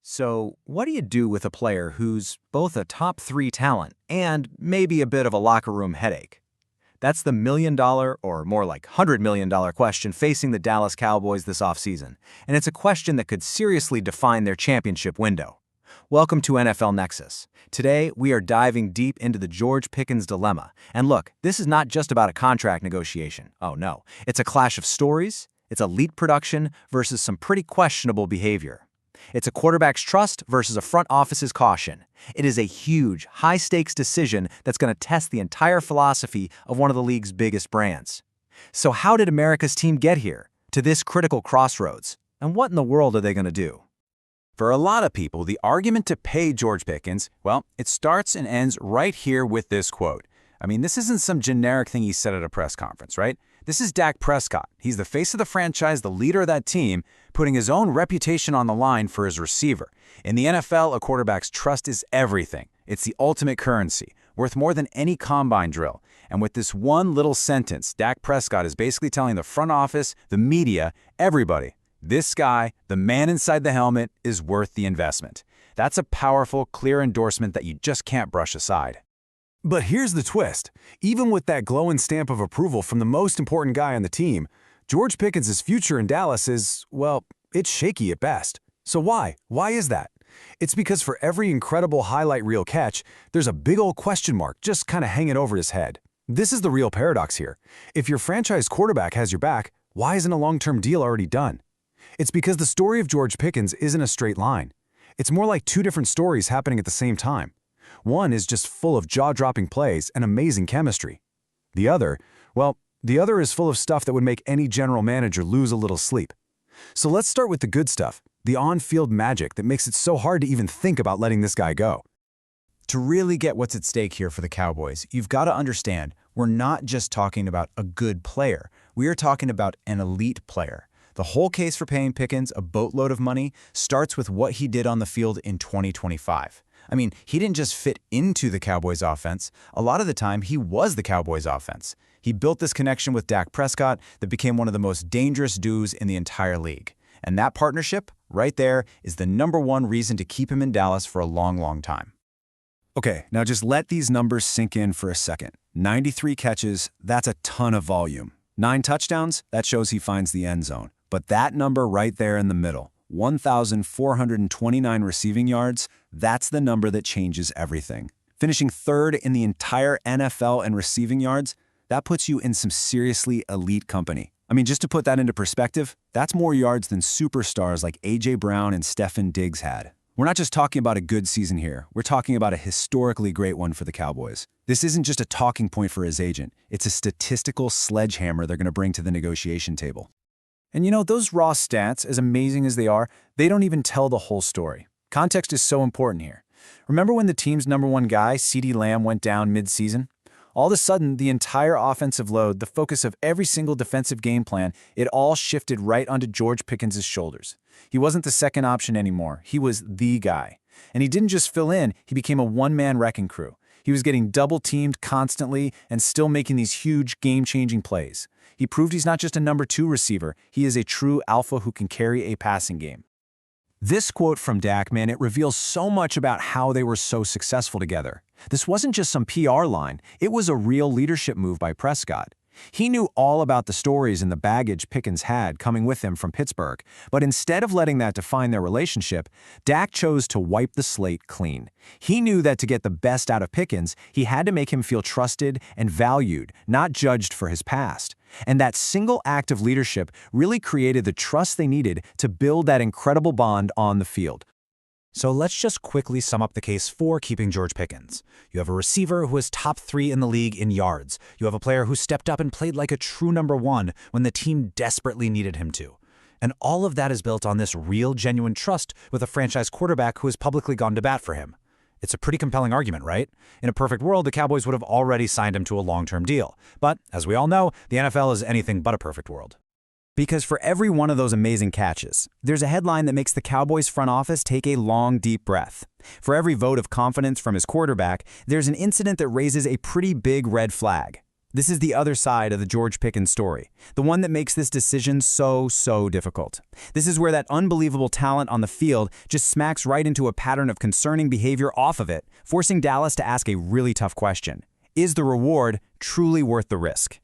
So, what do you do with a player who's both a top three talent and maybe a bit of a locker room headache? That's the $1 million, or more like $100 million question facing the Dallas Cowboys this offseason, and it's a question that could seriously define their championship window. Welcome to NFL Nexus. Today, we are diving deep into the George Pickens dilemma. And look, this is not just about a contract negotiation. Oh no, it's a clash of stories, it's elite production versus some pretty questionable behavior. It's a quarterback's trust versus a front office's caution. It is a huge, high-stakes decision that's going to test the entire philosophy of one of the league's biggest brands. So how did America's team get here, to this critical crossroads? And what in the world are they going to do? For a lot of people, the argument to pay George Pickens, well, it starts and ends right here with this quote. I mean, this isn't some generic thing he said at a press conference, right? This is Dak Prescott. He's the face of the franchise, the leader of that team, putting his own reputation on the line for his receiver. In the NFL, a quarterback's trust is everything. It's the ultimate currency, worth more than any combine drill. And with this one little sentence, Dak Prescott is basically telling the front office, the media, everybody, this guy, the man inside the helmet, is worth the investment. That's a powerful, clear endorsement that you just can't brush aside. But here's the twist. Even with that glowing stamp of approval from the most important guy on the team, George Pickens' future in Dallas is, well, it's shaky at best. So why? Why is that? It's because for every incredible highlight reel catch, there's a big old question mark just kind of hanging over his head. This is the real paradox here. If your franchise quarterback has your back, why isn't a long-term deal already done? It's because the story of George Pickens isn't a straight line. It's more like two different stories happening at the same time. One is just full of jaw-dropping plays and amazing chemistry. The other is full of stuff that would make any general manager lose a little sleep. So let's start with the good stuff, the on-field magic that makes it so hard to even think about letting this guy go. To really get what's at stake here for the Cowboys, you've got to understand we're not just talking about a good player. We are talking about an elite player. The whole case for paying Pickens a boatload of money starts with what he did on the field in 2025. I mean, he didn't just fit into the Cowboys offense. A lot of the time, he was the Cowboys offense. He built this connection with Dak Prescott that became one of the most dangerous duos in the entire league. And that partnership, right there, is the #1 reason to keep him in Dallas for a long, long time. Okay, now just let these numbers sink in for a second. 93 catches, that's a ton of volume. 9 touchdowns, that shows he finds the end zone. But that number right there in the middle, 1,429 receiving yards, that's the number that changes everything. Finishing third in the entire NFL in receiving yards, that puts you in some seriously elite company. I mean, just to put that into perspective, that's more yards than superstars like A.J. Brown and Stefon Diggs had. We're not just talking about a good season here. We're talking about a historically great one for the Cowboys. This isn't just a talking point for his agent. It's a statistical sledgehammer they're going to bring to the negotiation table. And you know, those raw stats, as amazing as they are, they don't even tell the whole story. Context is so important here. Remember when the team's #1 guy, CeeDee Lamb, went down mid-season? All of a sudden, the entire offensive load, the focus of every single defensive game plan, it all shifted right onto George Pickens' shoulders. He wasn't the second option anymore. He was the guy. And he didn't just fill in, he became a one-man wrecking crew. He was getting double-teamed constantly and still making these huge, game-changing plays. He proved he's not just a #2 receiver, he is a true alpha who can carry a passing game. This quote from Dak, man, it reveals so much about how they were so successful together. This wasn't just some PR line, it was a real leadership move by Prescott. He knew all about the stories and the baggage Pickens had coming with him from Pittsburgh, but instead of letting that define their relationship, Dak chose to wipe the slate clean. He knew that to get the best out of Pickens, he had to make him feel trusted and valued, not judged for his past. And that single act of leadership really created the trust they needed to build that incredible bond on the field. So let's just quickly sum up the case for keeping George Pickens. You have a receiver who is top 3 in the league in yards. You have a player who stepped up and played like a true #1 when the team desperately needed him to. And all of that is built on this real, genuine trust with a franchise quarterback who has publicly gone to bat for him. It's a pretty compelling argument, right? In a perfect world, the Cowboys would have already signed him to a long-term deal. But, as we all know, the NFL is anything but a perfect world. Because for every one of those amazing catches, there's a headline that makes the Cowboys front office take a long, deep breath. For every vote of confidence from his quarterback, there's an incident that raises a pretty big red flag. This is the other side of the George Pickens story, the one that makes this decision so difficult. This is where that unbelievable talent on the field just smacks right into a pattern of concerning behavior off of it, forcing Dallas to ask a really tough question. Is the reward truly worth the risk?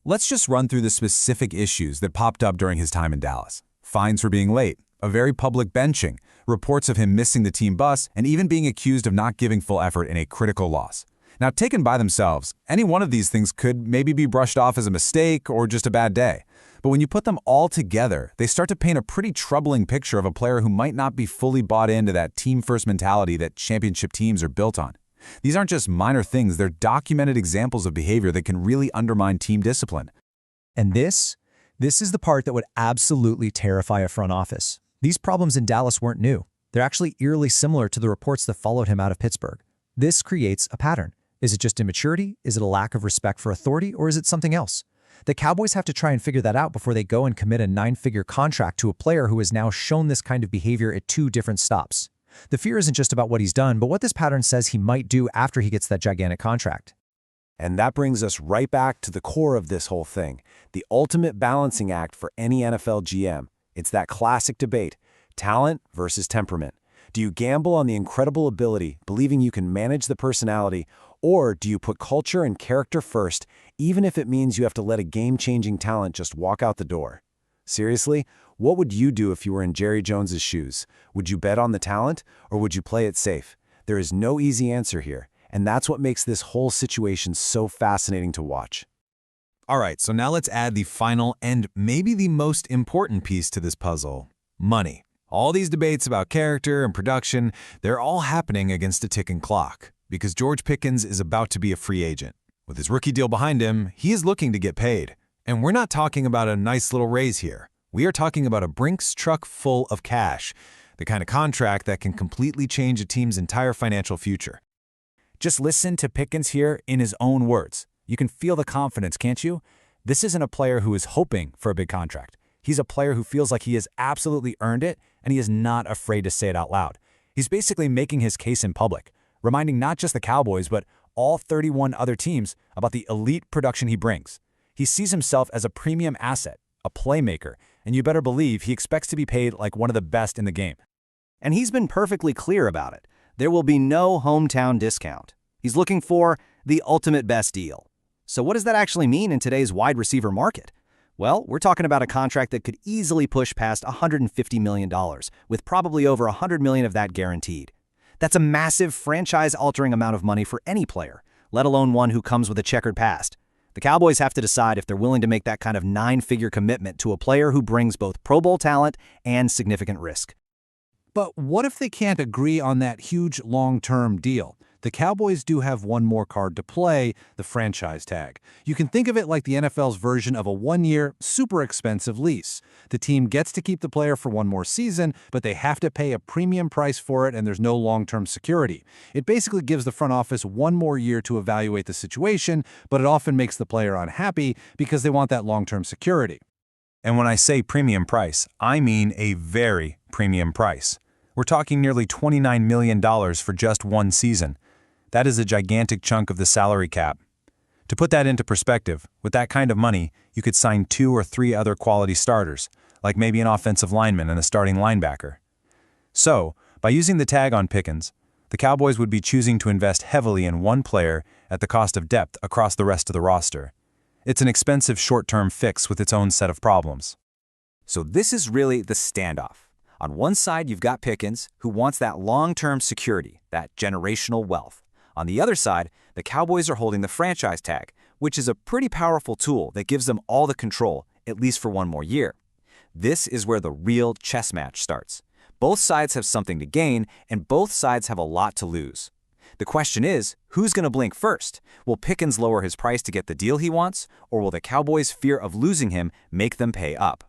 Let's just run through the specific issues that popped up during his time in Dallas. Fines for being late, a very public benching, reports of him missing the team bus, and even being accused of not giving full effort in a critical loss. Now, taken by themselves, any one of these things could maybe be brushed off as a mistake or just a bad day. But when you put them all together, they start to paint a pretty troubling picture of a player who might not be fully bought into that team-first mentality that championship teams are built on. These aren't just minor things, they're documented examples of behavior that can really undermine team discipline. And this is the part that would absolutely terrify a front office. These problems in Dallas weren't new. They're actually eerily similar to the reports that followed him out of Pittsburgh. This creates a pattern. Is it just immaturity? Is it a lack of respect for authority? Or is it something else? The Cowboys have to try and figure that out before they go and commit a 9-figure contract to a player who has now shown this kind of behavior at 2 different stops. The fear isn't just about what he's done, but what this pattern says he might do after he gets that gigantic contract. And that brings us right back to the core of this whole thing, the ultimate balancing act for any NFL GM. It's that classic debate, talent versus temperament. Do you gamble on the incredible ability, believing you can manage the personality, or do you put culture and character first, even if it means you have to let a game-changing talent just walk out the door? Seriously, what would you do if you were in Jerry Jones's shoes? Would you bet on the talent, or would you play it safe? There is no easy answer here, and that's what makes this whole situation so fascinating to watch. All right, so now let's add the final and maybe the most important piece to this puzzle, money. All these debates about character and production, they're all happening against a ticking clock, because George Pickens is about to be a free agent. With his rookie deal behind him, he is looking to get paid. And we're not talking about a nice little raise here. We are talking about a Brinks truck full of cash, the kind of contract that can completely change a team's entire financial future. Just listen to Pickens here in his own words. You can feel the confidence, can't you? This isn't a player who is hoping for a big contract. He's a player who feels like he has absolutely earned it, and he is not afraid to say it out loud. He's basically making his case in public, reminding not just the Cowboys, but all 31 other teams about the elite production he brings. He sees himself as a premium asset, a playmaker, and you better believe he expects to be paid like one of the best in the game. And he's been perfectly clear about it. There will be no hometown discount. He's looking for the ultimate best deal. So what does that actually mean in today's wide receiver market? Well, we're talking about a contract that could easily push past $150 million, with probably over $100 million of that guaranteed. That's a massive franchise-altering amount of money for any player, let alone one who comes with a checkered past. The Cowboys have to decide if they're willing to make that kind of 9-figure commitment to a player who brings both Pro Bowl talent and significant risk. But what if they can't agree on that huge long-term deal? The Cowboys do have one more card to play, the franchise tag. You can think of it like the NFL's version of a 1-year, super expensive lease. The team gets to keep the player for one more season, but they have to pay a premium price for it, and there's no long-term security. It basically gives the front office one more year to evaluate the situation, but it often makes the player unhappy because they want that long-term security. And when I say premium price, I mean a very premium price. We're talking nearly $29 million for just one season. That is a gigantic chunk of the salary cap. To put that into perspective, with that kind of money, you could sign 2 or 3 other quality starters, like maybe an offensive lineman and a starting linebacker. So, by using the tag on Pickens, the Cowboys would be choosing to invest heavily in one player at the cost of depth across the rest of the roster. It's an expensive short-term fix with its own set of problems. So this is really the standoff. On one side, you've got Pickens, who wants that long-term security, that generational wealth. On the other side, the Cowboys are holding the franchise tag, which is a pretty powerful tool that gives them all the control, at least for one more year. This is where the real chess match starts. Both sides have something to gain, and both sides have a lot to lose. The question is, who's going to blink first? Will Pickens lower his price to get the deal he wants, or will the Cowboys' fear of losing him make them pay up?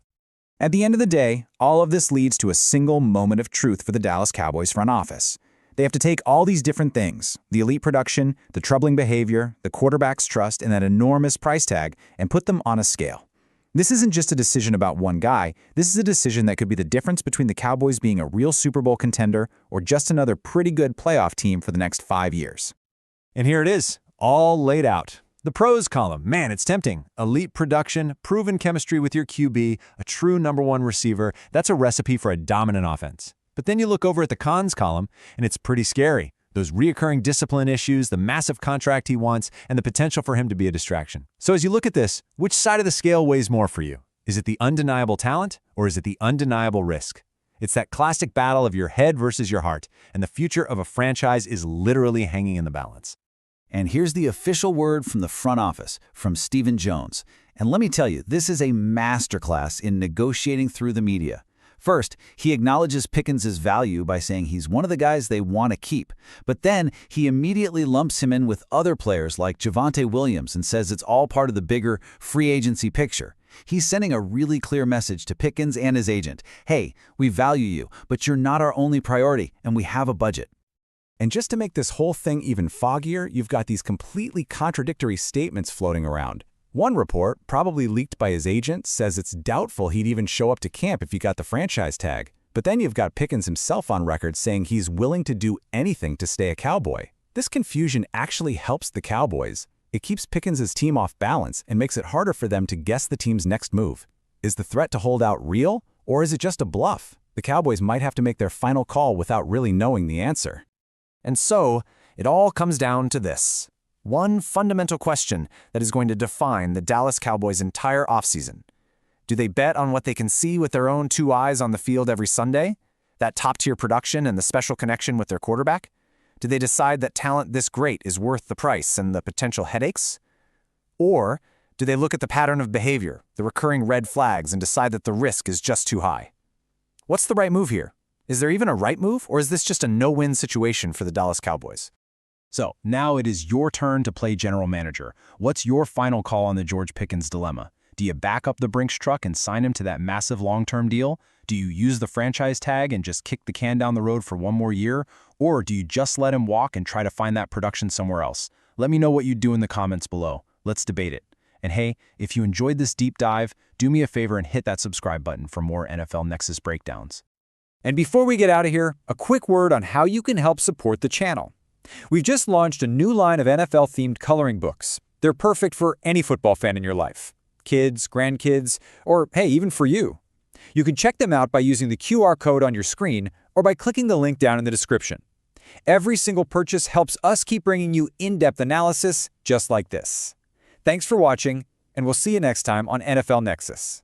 At the end of the day, all of this leads to a single moment of truth for the Dallas Cowboys front office. They have to take all these different things, the elite production, the troubling behavior, the quarterback's trust, and that enormous price tag, and put them on a scale. This isn't just a decision about one guy. This is a decision that could be the difference between the Cowboys being a real Super Bowl contender or just another pretty good playoff team for the next 5 years. And here it is, all laid out. The pros column, man, it's tempting. Elite production, proven chemistry with your QB, a true #1 receiver. That's a recipe for a dominant offense. But then you look over at the cons column, and it's pretty scary. Those reoccurring discipline issues, the massive contract he wants, and the potential for him to be a distraction. So as you look at this, which side of the scale weighs more for you? Is it the undeniable talent, or is it the undeniable risk? It's that classic battle of your head versus your heart, and the future of a franchise is literally hanging in the balance. And here's the official word from the front office, from Stephen Jones. And let me tell you, this is a masterclass in negotiating through the media. First, he acknowledges Pickens' value by saying he's one of the guys they want to keep. But then he immediately lumps him in with other players like Javonte Williams and says it's all part of the bigger free agency picture. He's sending a really clear message to Pickens and his agent. Hey, we value you, but you're not our only priority, and we have a budget. And just to make this whole thing even foggier, you've got these completely contradictory statements floating around. One report, probably leaked by his agent, says it's doubtful he'd even show up to camp if he got the franchise tag. But then you've got Pickens himself on record saying he's willing to do anything to stay a Cowboy. This confusion actually helps the Cowboys. It keeps Pickens' team off balance and makes it harder for them to guess the team's next move. Is the threat to hold out real, or is it just a bluff? The Cowboys might have to make their final call without really knowing the answer. And so, it all comes down to this. One fundamental question that is going to define the Dallas Cowboys' entire offseason. Do they bet on what they can see with their own 2 eyes on the field every Sunday? That top-tier production and the special connection with their quarterback? Do they decide that talent this great is worth the price and the potential headaches? Or do they look at the pattern of behavior, the recurring red flags, and decide that the risk is just too high? What's the right move here? Is there even a right move, or is this just a no-win situation for the Dallas Cowboys? So, now it is your turn to play general manager. What's your final call on the George Pickens dilemma? Do you back up the Brinks truck and sign him to that massive long-term deal? Do you use the franchise tag and just kick the can down the road for 1 more year? Or do you just let him walk and try to find that production somewhere else? Let me know what you do in the comments below. Let's debate it. And hey, if you enjoyed this deep dive, do me a favor and hit that subscribe button for more NFL Nexus breakdowns. And before we get out of here, a quick word on how you can help support the channel. We've just launched a new line of NFL-themed coloring books. They're perfect for any football fan in your life. Kids, grandkids, or hey, even for you. You can check them out by using the QR code on your screen or by clicking the link down in the description. Every single purchase helps us keep bringing you in-depth analysis just like this. Thanks for watching, and we'll see you next time on NFL Nexus.